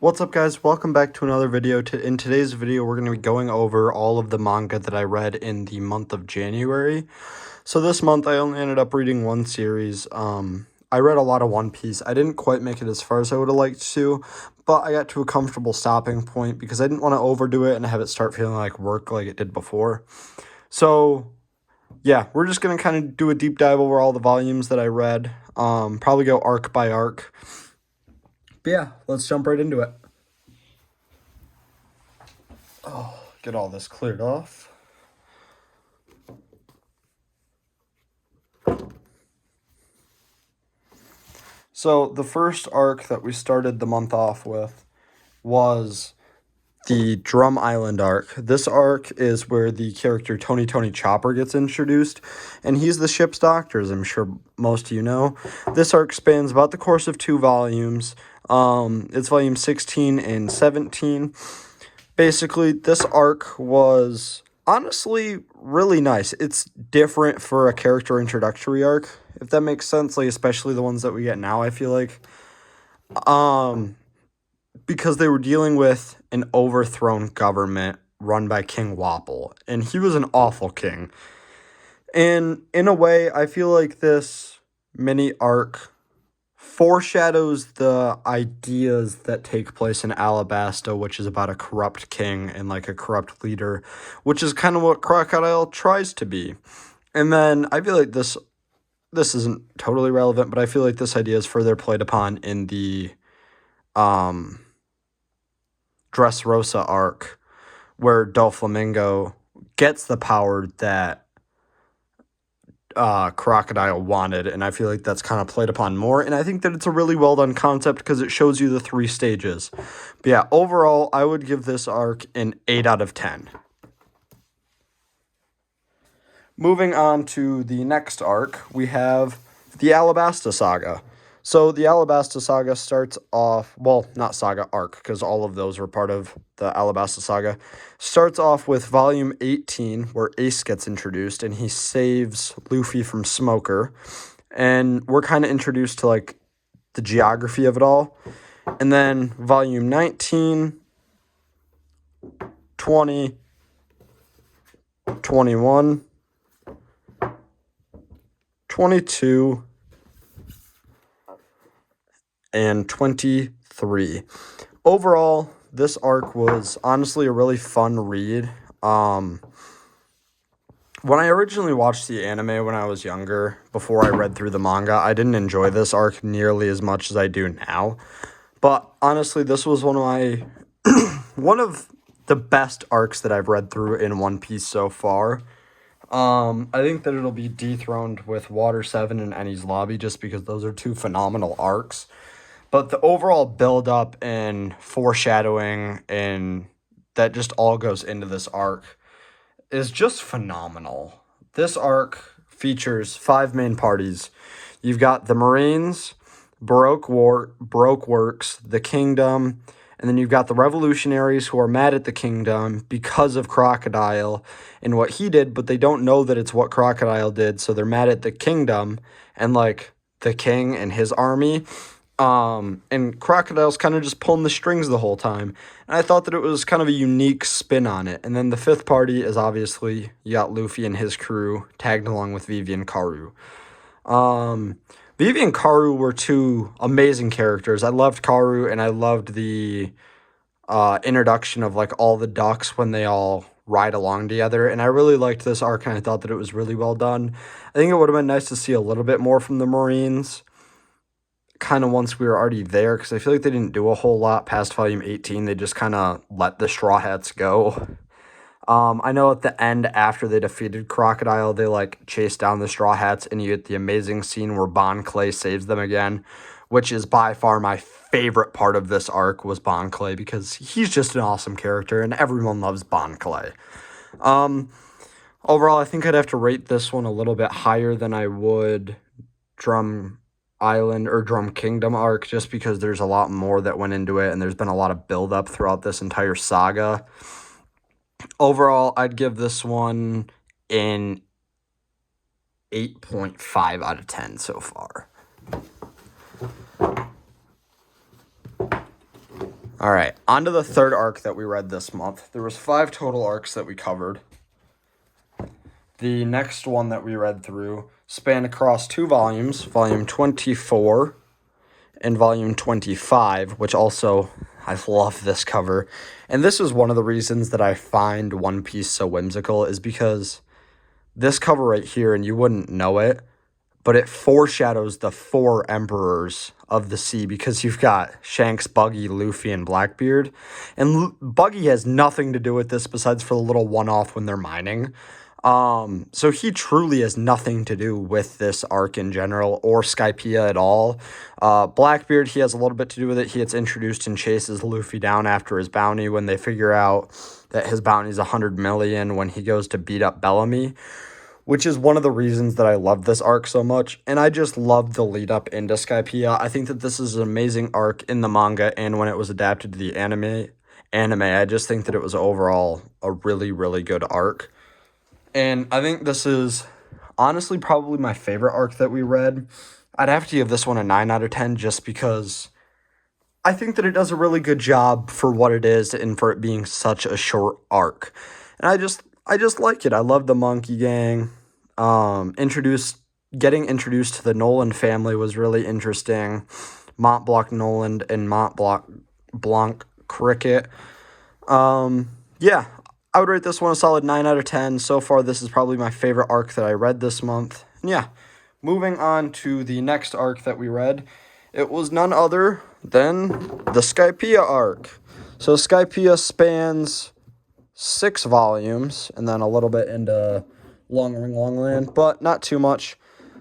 What's up, guys? Welcome back to another video. In today's video, we're going to be going over all of the manga that I read in the month of January. So this month, I only ended up reading one series. I read a lot of One Piece. I didn't quite make it as far as I would have liked to, but I got to a comfortable stopping point because I didn't want to overdo it and have it start feeling like work like it did before. So yeah, we're just going to kind of do a deep dive over all the volumes that I read. Probably go arc by arc. But yeah, let's jump right into it. Get all this cleared off. So the first arc that we started the month off with was the Drum Island arc. This arc is where the character Tony Chopper gets introduced, and he's the ship's doctor, as I'm sure most of you know. This arc spans about the course of 2 volumes. It's volume 16 and 17. Basically, this arc was honestly really nice. It's different for a character introductory arc, if that makes sense, like especially the ones that we get now, I feel like. Because they were dealing with an overthrown government run by King Wapol, and he was an awful king. And in a way, I feel like this mini arc foreshadows the ideas that take place in Alabasta, which is about a corrupt king and like a corrupt leader, which is kind of what Crocodile tries to be. And then I feel like this isn't totally relevant, but I feel like this idea is further played upon in the Dressrosa arc, where Doflamingo gets the power that Crocodile wanted, and I feel like that's kind of played upon more, and I think that it's a really well done concept because it shows you the 3 stages. But yeah, overall, I would give this arc an 8 out of 10. Moving on to the next arc, we have the Alabasta Saga. So the Alabasta Saga starts off, well, not saga, arc, because all of those were part of the Alabasta Saga. Starts off with volume 18, where Ace gets introduced, and he saves Luffy from Smoker. And we're kind of introduced to, like, the geography of it all. And then volume 19, 20, 21, 22, and 23. Overall, this arc was honestly a really fun read. When I originally watched the anime when I was younger, before I read through the manga, I didn't enjoy this arc nearly as much as I do now. But honestly, this was one of the best arcs that I've read through in One Piece so far. I think that it'll be dethroned with Water 7 and Enies Lobby just because those are 2 phenomenal arcs. But the overall build-up and foreshadowing and that just all goes into this arc is just phenomenal. This arc features 5 main parties. You've got the Marines, Baroque Works, the Kingdom, and then you've got the Revolutionaries who are mad at the Kingdom because of Crocodile and what he did, but they don't know that it's what Crocodile did, so they're mad at the Kingdom and, like, the king and his army. And Crocodile's kind of just pulling the strings the whole time. And I thought that it was kind of a unique spin on it. And then the 5th party is obviously you got Luffy and his crew tagged along with Vivi and Karu. Vivi and Karu were 2 amazing characters. I loved Karu, and I loved the introduction of like all the ducks when they all ride along together. And I really liked this arc, and I thought that it was really well done. I think it would have been nice to see a little bit more from the Marines, kind of once we were already there, because I feel like they didn't do a whole lot past volume 18. They just kind of let the Straw Hats go. I know at the end, after they defeated Crocodile, they like chased down the Straw Hats, and you get the amazing scene where Bon Clay saves them again, which is by far my favorite part of this arc was Bon Clay, because he's just an awesome character, and everyone loves Bon Clay. Overall, I think I'd have to rate this one a little bit higher than I would Drum Island or Drum Kingdom arc, just because there's a lot more that went into it, and there's been a lot of build-up throughout this entire saga. Overall, I'd give this one an 8.5 out of 10 so far. All right, on to the third arc that we read this month. There was 5 total arcs that we covered. The next one that we read through spanned across 2 volumes, volume 24 and volume 25, which also, I love this cover. And this is one of the reasons that I find One Piece so whimsical, is because this cover right here, and you wouldn't know it, but it foreshadows the 4 emperors of the sea, because you've got Shanks, Buggy, Luffy, and Blackbeard. And Buggy has nothing to do with this besides for the little one-off when they're mining. So he truly has nothing to do with this arc in general, or Skypiea at all. Blackbeard, he has a little bit to do with it. He gets introduced and chases Luffy down after his bounty when they figure out that his bounty is 100 million when he goes to beat up Bellamy, which is one of the reasons that I love this arc so much. And I just love the lead up into Skypiea. I think that this is an amazing arc in the manga, and when it was adapted to the anime, I just think that it was overall a really, really good arc. And I think this is honestly probably my favorite arc that we read. I'd have to give this one a 9 out of 10 just because I think that it does a really good job for what it is and for it being such a short arc. And I just like it. I love the Monkey Gang. Getting introduced to the Noland family was really interesting. Mont Blanc Noland and Mont Blanc Cricket. Yeah, I would rate this one a solid 9 out of 10. So far, this is probably my favorite arc that I read this month. And yeah, moving on to the next arc that we read. It was none other than the Skypiea arc. So Skypiea spans 6 volumes, and then a little bit into Long Ring Long Land, but not too much.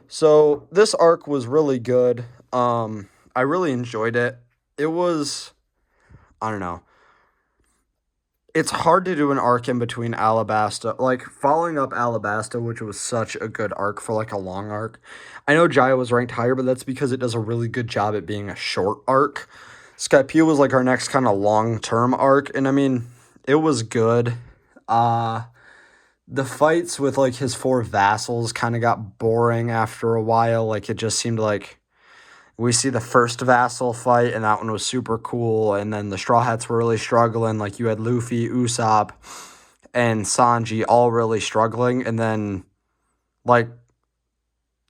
So this arc was really good. I really enjoyed it. It was, I don't know. It's hard to do an arc in between Alabasta, like following up Alabasta, which was such a good arc for like a long arc. I know Jaya was ranked higher, but that's because it does a really good job at being a short arc. Skypiea was like our next kind of long-term arc, and I mean, it was good. The fights with like his 4 vassals kind of got boring after a while. Like it just seemed like we see the first vassal fight, and that one was super cool. And then the Straw Hats were really struggling. Like you had Luffy, Usopp, and Sanji all really struggling. And then like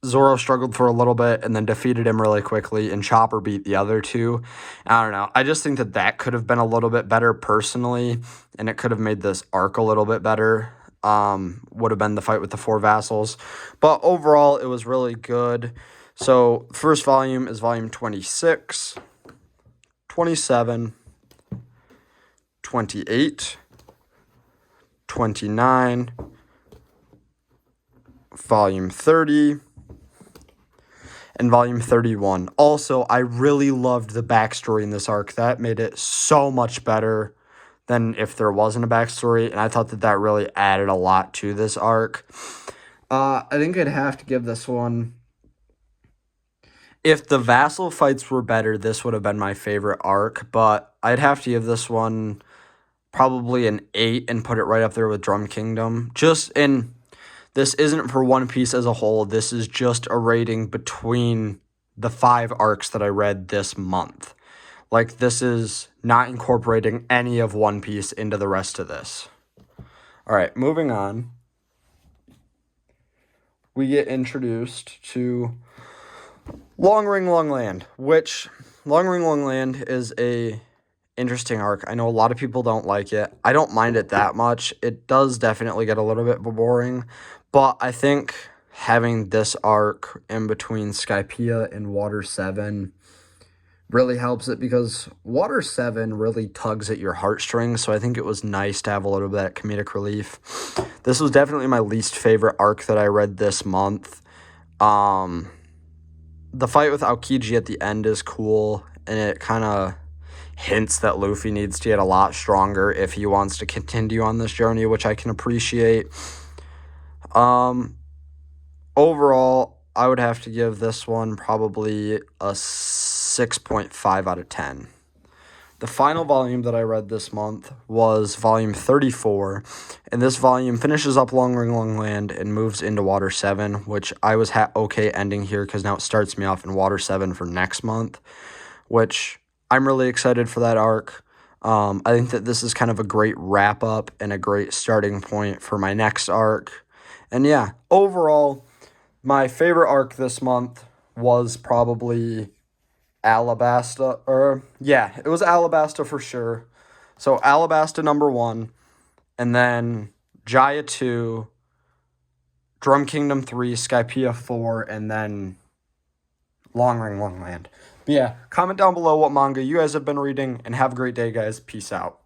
Zoro struggled for a little bit and then defeated him really quickly. And Chopper beat the other 2. I don't know. I just think that that could have been a little bit better personally. And it could have made this arc a little bit better. Would have been the fight with the 4 vassals. But overall, it was really good. So, first volume is volume 26, 27, 28, 29, volume 30, and volume 31. Also, I really loved the backstory in this arc. That made it so much better than if there wasn't a backstory, and I thought that that really added a lot to this arc. I think I'd have to give this one... If the vassal fights were better, this would have been my favorite arc, but I'd have to give this one probably an 8 and put it right up there with Drum Kingdom. This isn't for One Piece as a whole. This is just a rating between the 5 arcs that I read this month. Like, this is not incorporating any of One Piece into the rest of this. All right, moving on. We get introduced to Long Ring Long Land, which Long Ring Long Land is a interesting arc. I know a lot of people don't like it. I don't mind it that much. It does definitely get a little bit boring, but I think having this arc in between Skypiea and Water 7 really helps it, because Water 7 really tugs at your heartstrings, so I think it was nice to have a little bit of comedic relief. This was definitely my least favorite arc that I read this month. The fight with Aokiji at the end is cool, and it kind of hints that Luffy needs to get a lot stronger if he wants to continue on this journey, which I can appreciate. Overall, I would have to give this one probably a 6.5 out of 10. The final volume that I read this month was volume 34, and this volume finishes up Long Ring Long Land and moves into Water 7, which I was okay ending here because now it starts me off in Water 7 for next month, which I'm really excited for that arc. I think that this is kind of a great wrap up and a great starting point for my next arc. And yeah, overall, my favorite arc this month was probably Alabasta, or yeah, it was Alabasta for sure. So Alabasta number 1, and then Jaya 2, Drum Kingdom 3, Skypiea 4, and then Long Ring Long Land. But yeah, comment down below what manga you guys have been reading, and have a great day, guys. Peace out.